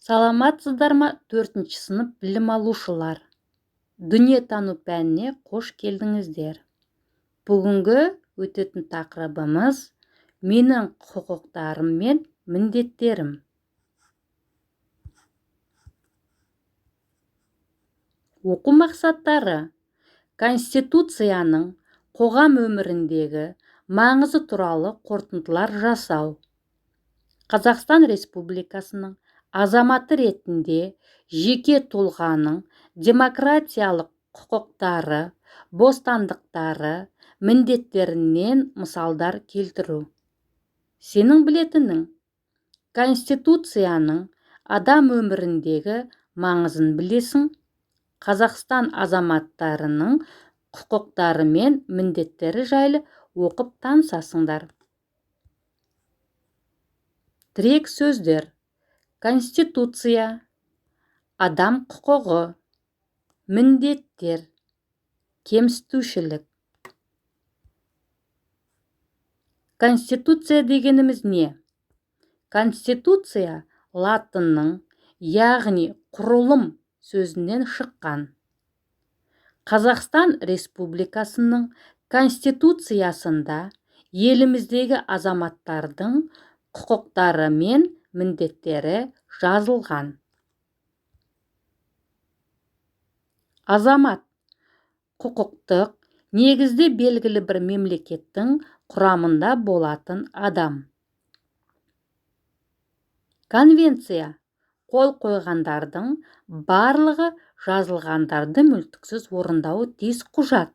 Саламатсыздар ма 4-ші сынып білім алушылар? Дүниетану пәніне қош келдіңіздер. Бүгінгі өтетін тақырыбымыз менің құқықтарым мен міндеттерім. Оқу мақсаттары: Конституцияның қоғам өміріндегі маңызы туралы қорытындылар жасау. Қазақстан Республикасының азаматы ретінде жеке тұлғаның демократиялық құқықтары, бостандықтары, міндеттерінен мысалдар келтіру. Сенің білетінің: Конституцияның адам өміріндегі маңызын білесің. Қазақстан азаматтарының құқықтары мен міндеттері жайлы оқып танысасыңдар. Тірек сөздер: Конституция, адам құқығы, міндеттер, кемсітушілік. Конституция дегеніміз не? Конституция латынның, яғни құрылым сөзінен шыққан. Қазақстан Республикасының Конституциясында еліміздегі азаматтардың құқықтары мен міндеттері жазылған. Азамат — құқықтық, негізде белгілі бір мемлекеттің құрамында болатын адам. Конвенция — қол қойғандардың барлығы жазылғандарды мүлтіксіз орындауы тиіс құжат.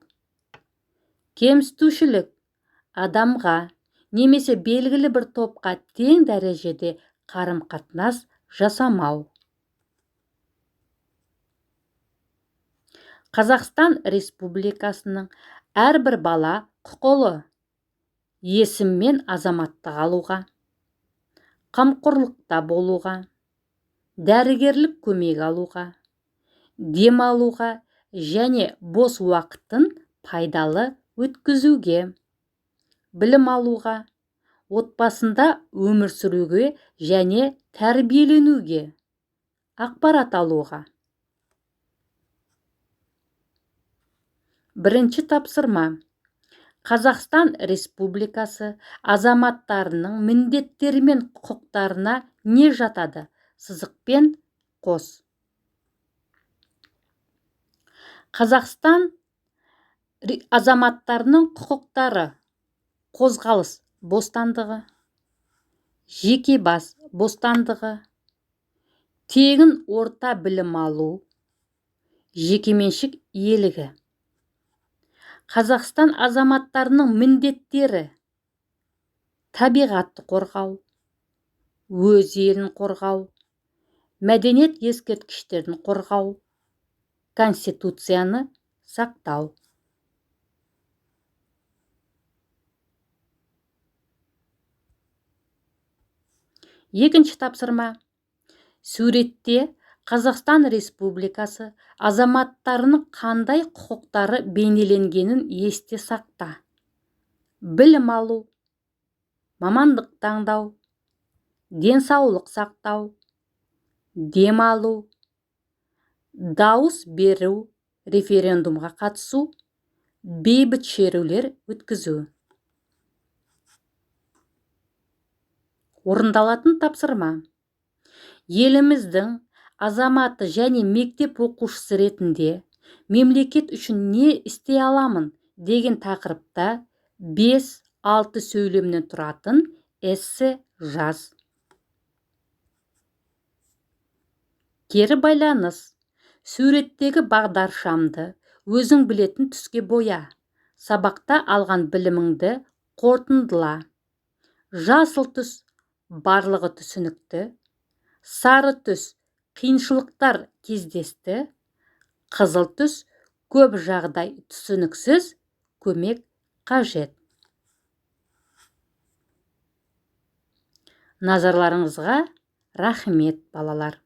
Кемсітушілік — адамға немесе белгілі бір топқа тең дәрежеде қарым-қатынас жасамау. Қазақстан Республикасының әрбір бала құқылы есім мен азаматтық алуға, қамқорлықта болуға, дәрігерлік көмек алуға, демалуға және бос уақытын пайдалы өткізуге, білім алуға, отбасында өмір сүруге және тәрбиеленуге, ақпарат алуға. Бірінші тапсырма: Қазақстан Республикасы азаматтарының міндеттері мен құқықтарына не жатады? Сызықпен қос. Қазақстан азаматтарының құқықтары: қозғалыс бостандығы, жеке бас бостандығы, тегін орта білім алу, жекеменшік иелігі. Қазақстан азаматтарының міндеттері: табиғатты қорғау, өз елін қорғау, мәдениет ескерткіштерін қорғау, Конституцияны сақтау. Екінші тапсырма: суретте Қазақстан Республикасы азаматтарының қандай құқықтары бейнеленгенін есте сақта. Білім алу, мамандық таңдау, денсаулық сақтау, демалу, дауыс беру, референдумға қатысу, бейбіт шерулер өткізу. Орындалатын тапсырма: еліміздің азаматы және мектеп оқушысы ретінде мемлекет үшін не істей аламын деген тақырыпта 5-6 сөйлемнен тұратын эссе жаз. Кері байланыс: суреттегі бағдаршамды өзің білетін түске боя. Сабақта алған біліміңді қорытындыла. Жасыл түс барлығы түсінікті, сары түс қиыншылықтар кездесті, қызыл түс көп жағдай түсініксіз, көмек қажет. Назарларыңызға рахмет, балалар.